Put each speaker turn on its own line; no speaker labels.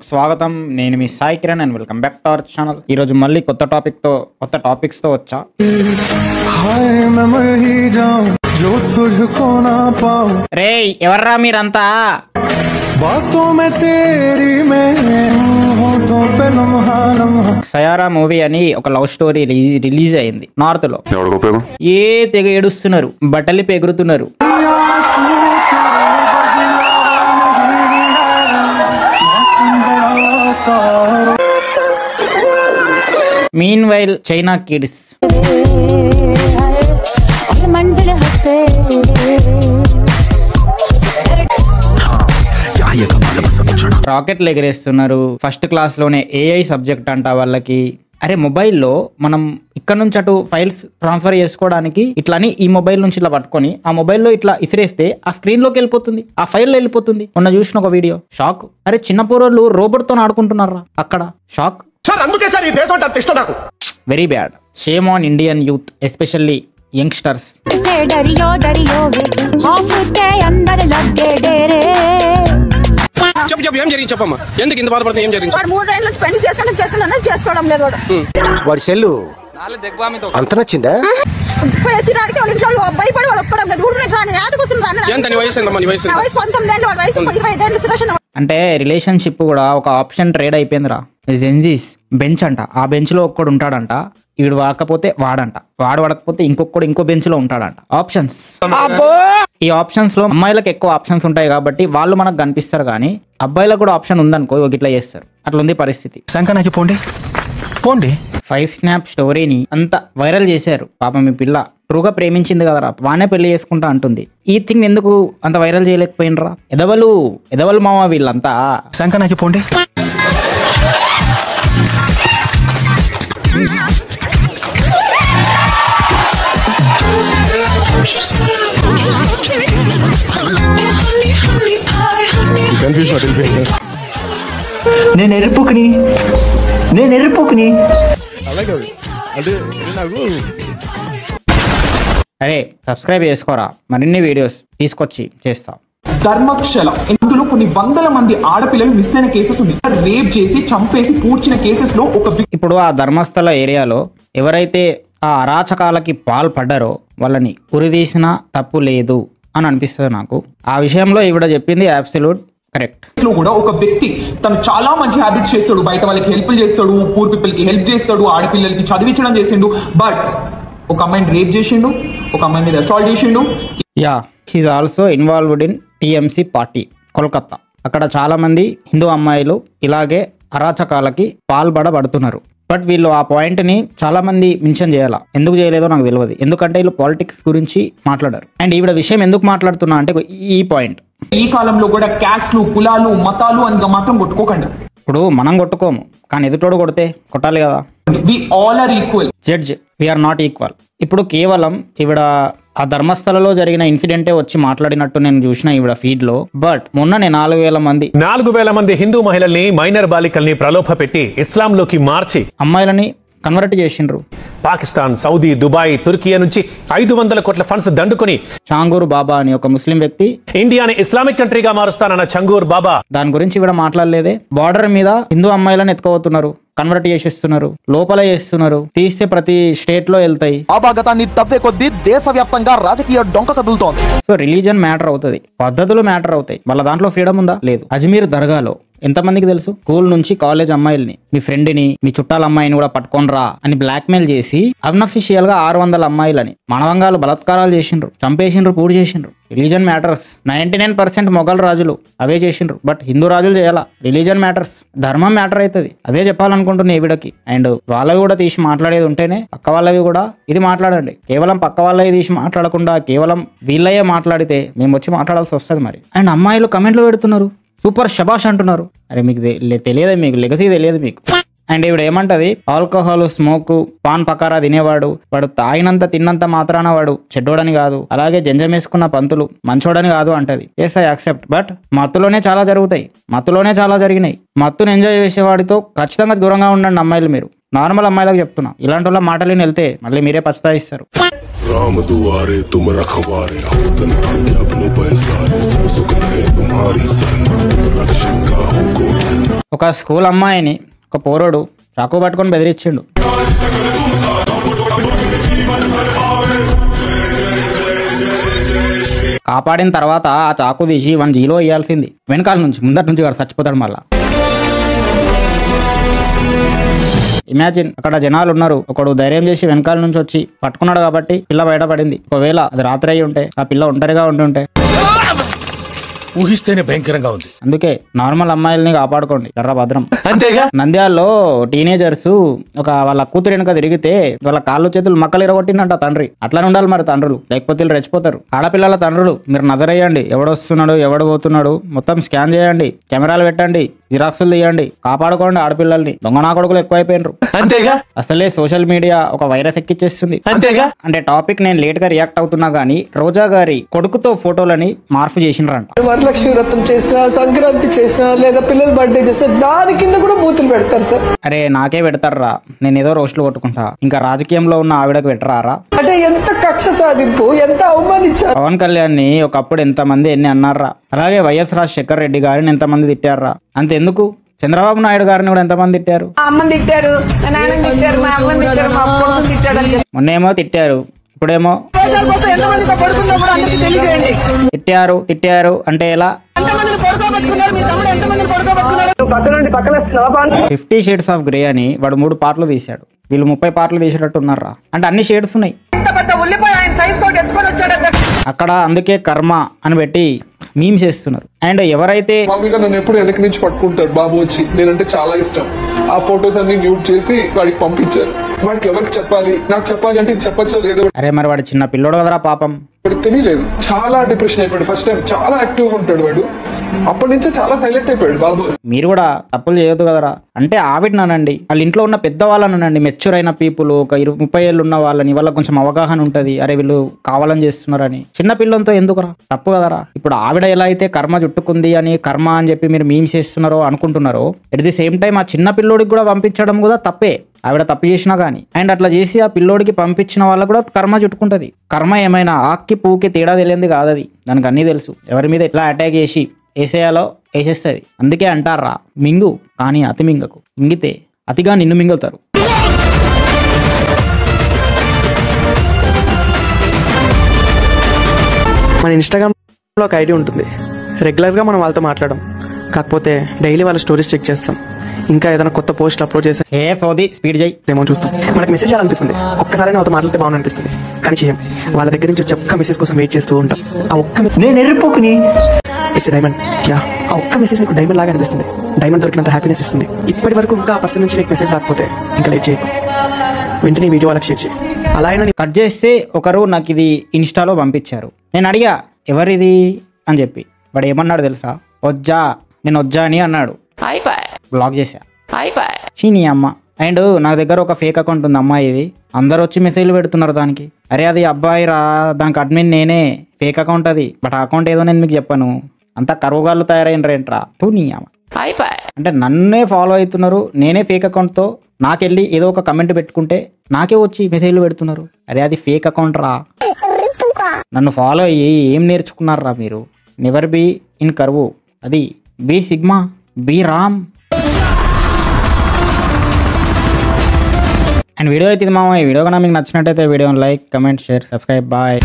స్వాగతం నేను మీ Sai Kiran and welcome back to our channel. ఈ రోజు మళ్ళీ కొత్త టాపిక్స్ తో వచ్చా. రే ఎవర్రా మీరంతా? సయారా మూవీ అని ఒక లవ్ స్టోరీ రిలీజ్ అయింది నార్త్ లో. ఏ తెగ ఏడుస్తున్నారు, బట్టలిపి ఎగురుతున్నారు. Meanwhile, China kids. రాకెట్లు ఎగరేస్తున్నారు. ఫస్ట్ క్లాస్ లోనే AI సబ్జెక్ట్ అంట వాళ్ళకి. అరే మొబైల్లో మనం ఇక్కడ నుంచి అటు ఫైల్స్ ట్రాన్స్ఫర్ చేసుకోవడానికి ఇట్లాని ఈ మొబైల్ నుంచి ఇట్లా పట్టుకొని ఆ మొబైల్లో ఇట్లా ఇసిరేస్తే ఆ స్క్రీన్ లోకి వెళ్ళిపోతుంది, ఆ ఫైల్లో వెళ్ళిపోతుంది. మొన్న చూసిన ఒక వీడియో, షాక్. అరే చిన్న పోరోళ్ళు రోబోట్ తో ఆడుకుంటున్నారా అక్కడ, shock. Very bad. Shame on Indian youth, especially youngsters.
వాడి సెల్లు అంత నచ్చిందా?
అంటే రిలేషన్షిప్ కూడా ఒక ఆప్షన్ ట్రేడ్ అయిపోయిందిరా. జెన్జీస్ బెంచ్ అంట, ఆ బెంచ్ లో ఒక్కడు ఉంటాడంట, వీడు వాడకపోతే వాడంట, వాడు వాడకపోతే ఇంకొకడు ఇంకో బెంచ్ లో ఉంటాడంట. ఆప్షన్స్. ఈ ఆప్షన్స్ లో అమ్మాయిలకు ఎక్కువ ఆప్షన్స్ ఉంటాయి కాబట్టి వాళ్ళు మనకు కనిపిస్తారు, కానీ అబ్బాయిలకు కూడా ఆప్షన్ ఉందనుకో ఇట్లా చేస్తారు. అట్లా ఉంది పరిస్థితి. పోండి 5 స్నాప్ స్టోరీని అంత వైరల్ చేశారు. పాపం మీ పిల్ల ట్రూగా ప్రేమించింది కదరా, వానే పెళ్లి చేసుకుంటా అంటుంది. ఈ థింగ్ ఎందుకు అంత వైరల్ చేయలేకపోయినరా? ఎదవలు మామ వీళ్ళంతా.
పోండి.
నేను ఎరుపుకుని
అరే సబ్స్క్రైబ్ చేసుకోరా, మరిన్ని వీడియోస్ తీసుకొచ్చి చేస్తా.
ధర్మక్షల, ఇందులో కొన్ని వందల మంది ఆడపిల్లలు మిస్ అయిన కేసెస్ ఉంది. రేప్ చేసి చంపేసి పూడ్చిన కేసెస్ లో ఒక.
ఇప్పుడు ఆ ధర్మస్థల ఏరియాలో ఎవరైతే ఆ అరాచకాలకి పాల్పడ్డారో వాళ్ళని ఉరిదీసినా తప్పు లేదు అని అనిపిస్తుంది నాకు. ఆ విషయంలో ఈవిడ చెప్పింది అబ్సల్యూట్ కరెక్ట్.
లో కూడా ఒక వ్యక్తి తను చాలా మంచి హ్యాబిట్స్ చేస్తాడు, బయట వాళ్ళకి హెల్ప్ చేస్తాడు, పూర్ పీపుల్ కి హెల్ప్ చేస్తాడు, ఆడపిల్లలకి చదివించడం చేసిండు. బట్ ఒక అమ్మాయిని రేప్ చేసిండు, ఒక అమ్మాయి మీద అసాల్ట్ చేసిండు.
Yeah, he's also involved in TMC party Kolkata. అక్కడ చాలా మంది హిందూ అమ్మాయిలు ఇలాగే అరాచకాలకి పాల్పడబడుతున్నారు. బట్ వీళ్ళు ఆ పాయింట్ ని చాలా మంది మెన్షన్ చేయాలా, ఎందుకు చేయలేదో నాకు తెలియదు. ఎందుకంటే వీళ్ళు పాలిటిక్స్ గురించి మాట్లాడారు. అండ్ ఈవిడ విషయం ఎందుకు మాట్లాడుతున్నా అంటే ఈ పాయింట్.
ఈ కాలంలో కూడా క్యాస్ట్లు, కులాలు, మతాలు అని మాత్రం కొట్టుకోకండి.
ఇప్పుడు మనం కొట్టుకోము, కానీ ఎదుటోడు కొడితే కొట్టాలి కదా.
We all are equal.
Judge, we are not equal. ఇప్పుడు కేవలం ఈవిడ ఆ ధర్మస్థలలో జరిగిన ఇన్సిడెంటే వచ్చి మాట్లాడినట్టు నేను చూసిన ఈవిడ ఫీడ్ లో. బట్ మొన్ననే 4,000
మంది హిందూ మహిళల్ని, మైనర్ బాలికల్ని ప్రలోభ పెట్టి ఇస్లాంలోకి మార్చి
అమ్మాయిలని కన్వర్ట్ చేసిండ్రు.
పాకిస్తాన్, సౌదీ, దుబాయ్, తుర్కియా నుంచి 500 కోట్ల ఫండ్స్ దండుకొని
చాంగూర్ బాబా అని ఒక ముస్లిం వ్యక్తి
ఇండియాని ఇస్లామిక్ కంట్రీగా మారుస్తానన్న చాంగూర్ బాబా,
దాని గురించి కూడా మాట్లాడలేదే. బార్డర్ మీద హిందూ అమ్మాయిలను ఎత్తుకోబోతున్నారు, కన్వర్ట్ చేసేస్తున్నారు, లోపల చేస్తున్నారు, తీస్తే ప్రతి స్టేట్ లో వెళ్తాయి.
అభాగతాన్ని తవ్వే కొద్దీ దేశవ్యాప్తంగా రాజకీయ డొంక కదులుతోంది.
సో రిలీజన్ మ్యాటర్ అవుతుంది, పద్ధతులు మ్యాటర్ అవుతాయి. వాళ్ళ దాంట్లో ఫ్రీడమ్ ఉందా? లేదు. అజ్మీర్ దర్గాలో ఎంతమందికి తెలుసు, స్కూల్ నుంచి కాలేజ్ అమ్మాయిల్ని, మీ ఫ్రెండ్ని, మీ చుట్టాల అమ్మాయిని కూడా పట్టుకొని రా అని బ్లాక్మెయిల్ చేసి అన్అఫిషియల్ గా 600 అమ్మాయిలని మానవంగాలు బలాత్కారాలు చేసిండ్రు, చంపేసిండ్రు, పూడి చేసిండ్రు. Religion matters. 99% మొఘల్ రాజులు అవే చేసిండ్రు. బట్ హిందూ రాజులు చేయాలా? రిలీజన్ మ్యాటర్స్, ధర్మం మ్యాటర్ అవుతుంది. అదే చెప్పాలనుకుంటున్నా ఈవిడకి. అండ్ వాళ్ళవి కూడా తీసి మాట్లాడేది ఉంటేనే పక్క వాళ్ళవి కూడా ఇది మాట్లాడండి. కేవలం పక్క వాళ్ళవి తీసి మాట్లాడకుండా కేవలం వీళ్ళయే మాట్లాడితే మేము వచ్చి మాట్లాడాల్సి వస్తుంది మరి. అండ్ అమ్మాయిలు కమెంట్లు పెడుతున్నారు, సూపర్ శబాష్ అంటున్నారు. అరే మీకు తెలియదు, మీకు లెగసీ తెలియదు మీకు. అండ్ ఇవిడ ఏమంటది, ఆల్కహాల్, స్మోక్, పాన్ పకారా తినేవాడు, వాడు తాగినంత తిన్నంత మాత్రాన వాడు చెడ్డోడని కాదు, అలాగే జంజమేసుకున్న పంతులు మంచోడని కాదు అంటది. Yes, I accept. బట్ మత్తులోనే చాలా జరుగుతాయి, మత్తులోనే చాలా జరిగినాయి. మత్తును ఎంజాయ్ చేసేవాడితో ఖచ్చితంగా దూరంగా ఉండండి అమ్మాయిలు మీరు. నార్మల్ అమ్మాయిలకు చెప్తున్నా, ఇలాంటి వాళ్ళ మాటలు వెళ్తే మళ్ళీ మీరే పछताయిస్తారు.
राम दुआरे तुम रखवारे हो तन के अपनों पे सारे सब सुख रहे तुम्हारी सरना तुम रक्षक का हो को.
ఒక స్కూల్ అమ్మాయిని ఒక పోరోడు చాకు పట్టుకొని బెదిరించిండు. కాపాడిన తర్వాత ఆ చాకు తీసి 1Gలో ఇయ్యాల్సింది, వెనకాల నుంచి ముందటి నుంచి కాదు, చచ్చిపోతాడు మళ్ళా. ఇమాజిన్, అక్కడ జనాలు ఉన్నారు, ఒకడు ధైర్యం చేసి వెనకాల నుంచి వచ్చి పట్టుకున్నాడు కాబట్టి పిల్ల బయటపడింది. ఒకవేళ అది రాత్రి అయి ఉంటే, ఆ పిల్ల ఒంటరిగా ఉంటుంటే,
ఊహిస్తేనే భయంకరంగా ఉంది.
అందుకే నార్మల్ అమ్మాయిల్ని కాపాడుకోండి, ఎర్ర భద్రం.
అంతేగా.
నంద్యాలలో టీనేజర్స్ ఒక వాళ్ళ కూతురు వెనక తిరిగితే వాళ్ళ కాళ్ళు చేతులు మక్కలు ఇరగొట్టిందంట తండ్రి. అట్లా ఉండాలి మరి తండ్రులు, లేకపోతే వీళ్ళు రెచ్చిపోతారు. ఆడపిల్లల తండ్రులు మీరు నజరయ్యండి, ఎవడొస్తున్నాడు ఎవడు పోతున్నాడు మొత్తం స్కాన్ చేయండి, కెమెరాలు పెట్టండి, జిరాక్సులు తీయండి, కాపాడుకోండి ఆడపిల్లల్ని. దొంగనా కొడుకులు ఎక్కువైపోయినరు.
అంతేగా.
అసలే సోషల్ మీడియా ఒక వైరస్ ఎక్కిచ్చేస్తుంది.
అంతేగా.
అంటే టాపిక్ నేను లేట్ గా రియాక్ట్ అవుతున్నా గానీ, రోజా గారి కొడుకుతో ఫోటోలని మార్పు చేసినారంట.
వరలక్ష్మి వ్రతం చేసినా, సంక్రాంతి చేసినా, లేదా పిల్లల బర్త్డే చేసినా దాని కింద కూడా బూతులు పెడతారు సార్.
అరే నాకే పెడతారా, నేను ఏదో రోస్టులు కొట్టుకుంటా, ఇంకా రాజకీయంలో ఉన్న ఆవిడకు పెట్టరారా?
అంటే ఎంత కక్ష సాధింపు, ఎంత అవమానించారు.
పవన్ కళ్యాణ్ ని ఒకప్పుడు ఎంతమంది ఎన్ని అన్నారా, అలాగే వైఎస్ రాజశేఖర్ రెడ్డి గారిని ఎంతమంది తిట్టారా. అంతెందుకు చంద్రబాబు నాయుడు గారిని కూడా ఎంతమంది తిట్టారు. మొన్నేమో తిట్టారు, ఇప్పుడేమో తిట్టారు అంటే ఎలా? 50 షేడ్స్ ఆఫ్ గ్రే అని వాడు 3 పాటలు తీశాడు, వీళ్ళు 30 పాటలు తీసేటట్టు ఉన్నారా? అంటే అన్ని షేడ్స్ ఉన్నాయి అక్కడ. అందుకే కర్మ అని పెట్టి మీమ్స్ చేస్తున్నారు. అండ్ ఎవరైతే
మామూలుగా నన్ను ఎప్పుడు వెనక నుంచి పట్టుకుంటాడు బాబు వచ్చి, నేనంటే చాలా ఇష్టం. ఆ ఫొటోస్ అన్ని మ్యూట్ చేసి వాడికి పంపించారు. వాడికి ఎవరికి చెప్పాలి, నాకు చెప్పాలి అంటే చెప్పచ్చో లేదో.
అరే మరి వాడు చిన్న పిల్లోడు కదరా పాపం,
వాడికి తెలియలేదు. చాలా డిప్రెషన్ అయిపోయాడు. ఫస్ట్ టైం చాలా యాక్టివ్ గా ఉంటాడు వాడు, అప్పటి నుంచే చాలా సైలెంట్ అయిపోయాడు బాబు.
మీరు కూడా తప్పులు చేయొద్దు కదరా. అంటే ఆవిడనండి, వాళ్ళ ఇంట్లో ఉన్న పెద్ద వాళ్ళనండి, మెచ్యూర్ అయిన పీపుల్, ఒక 30 ఏళ్ళు ఉన్న వాళ్ళని, వాళ్ళకి కొంచెం అవగాహన ఉంటది, అరే వీళ్ళు కావాలని చేస్తున్నారని. చిన్న పిల్లలతో ఎందుకురా, తప్పు కదరా. ఇప్పుడు ఆవిడ ఎలా అయితే కర్మ చుట్టుకుంది అని కర్మ అని చెప్పి మీరు మీమ్స్ చేస్తున్నారో అనుకుంటున్నారో, ఎట్ ది సేమ్ టైం ఆ చిన్న పిల్లోడికి కూడా పంపించడం కూడా తప్పే, ఆవిడ తప్పు చేసినా గానీ. అండ్ అట్లా చేసి ఆ పిల్లోడికి పంపించిన వాళ్ళకు కూడా కర్మ చుట్టుకుంటది. కర్మ ఏమైనా ఆక్కి పూకి తేడా తెలియంది కాదది, దానికి అన్నీ తెలుసు. ఎవరి మీద ఎట్లా అటాక్ చేసి వేసేయాలో వేసేస్తుంది. అందుకే అంటారా, మింగు కానీ అతి మింగకు, మింగితే అతిగా నిన్ను మింగుతారు.
మన ఇన్స్టాగ్రామ్లో ఒక ఐడి ఉంటుంది, రెగ్యులర్గా మనం వాళ్ళతో మాట్లాడడం, కాకపోతే డైలీ వాళ్ళ స్టోరీస్ చెక్ చేస్తాం. ఇంకా ఏదైనా కొత్త పోస్ట్ అప్లోడ్ చేస్తే
ఏ సోది స్పీడ్ చేయి
ఏమో చూస్తాం. మనకు మెసేజ్ చేయాలనిపిస్తుంది, ఒక్కసారి వాళ్ళతో మాట్లాడితే బాగుంది అనిపిస్తుంది, కానీ చేయం. వాళ్ళ దగ్గర నుంచి ఒక్క మెసేజ్ కోసం వెయిట్ చేస్తూ ఉంటాం. ఆ ఒక్క ఇట్స్ డైమండ్. యా, ఆ ఒక్క మెసేజ్ నీకు డైమండ్ లాగా అనిపిస్తుంది. డైమండ్ దొరికినంత హ్యాపీనెస్ ఇస్తుంది. ఇప్పటి వరకు ఇంకా ఆ పర్సన్ నుంచి నీకు మెసేజ్ రాకపోతే ఇంకా లేట్ చేయకు, వెంటనే వీడియో వాళ్ళకి షేర్ చేయి. అలా అయినా
కట్ చేస్తే ఒకరు నాకు ఇది ఇన్స్టాలో పంపించారు. నేను అడిగా ఎవరిది అని చెప్పి, వాడు ఏమన్నాడు తెలుసా? వజ్జా, నేను వజ్జా అని అన్నాడు. బ్లాక్ చేశా. చీనీ అమ్మ. అండ్ నా దగ్గర ఒక ఫేక్ అకౌంట్ ఉంది అమ్మాయిది, అందరు వచ్చి మెసేజ్లు పెడుతున్నారు దానికి. అరే అది అబ్బాయి రా, దానికి అడ్మిన్ నేనే, ఫేక్ అకౌంట్ అది. బట్ ఆ అకౌంట్ ఏదో నేను మీకు చెప్పాను. అంతా కరువుగాళ్ళు తయారైనరేంట్రా తూ నీ అమ్మ. అంటే నన్నే ఫాలో అవుతున్నారు, నేనే ఫేక్ అకౌంట్తో నాకెళ్ళి ఏదో ఒక కమెంట్ పెట్టుకుంటే నాకే వచ్చి మెసేజ్లు పెడుతున్నారు. అరే అది ఫేక్ అకౌంట్ రా. నన్ను ఫాలో అయ్యి ఏం నేర్చుకున్నారా మీరు? నెవర్ బీ ఇన్ కర్వు, అది బీ సిగ్మా, బీ రామ్. అండ్ వీడియో అయితే ఇది మామ. ఈ వీడియో కన్నా మీకు నచ్చినట్టయితే వీడియోని like, comment, share, subscribe. Bye.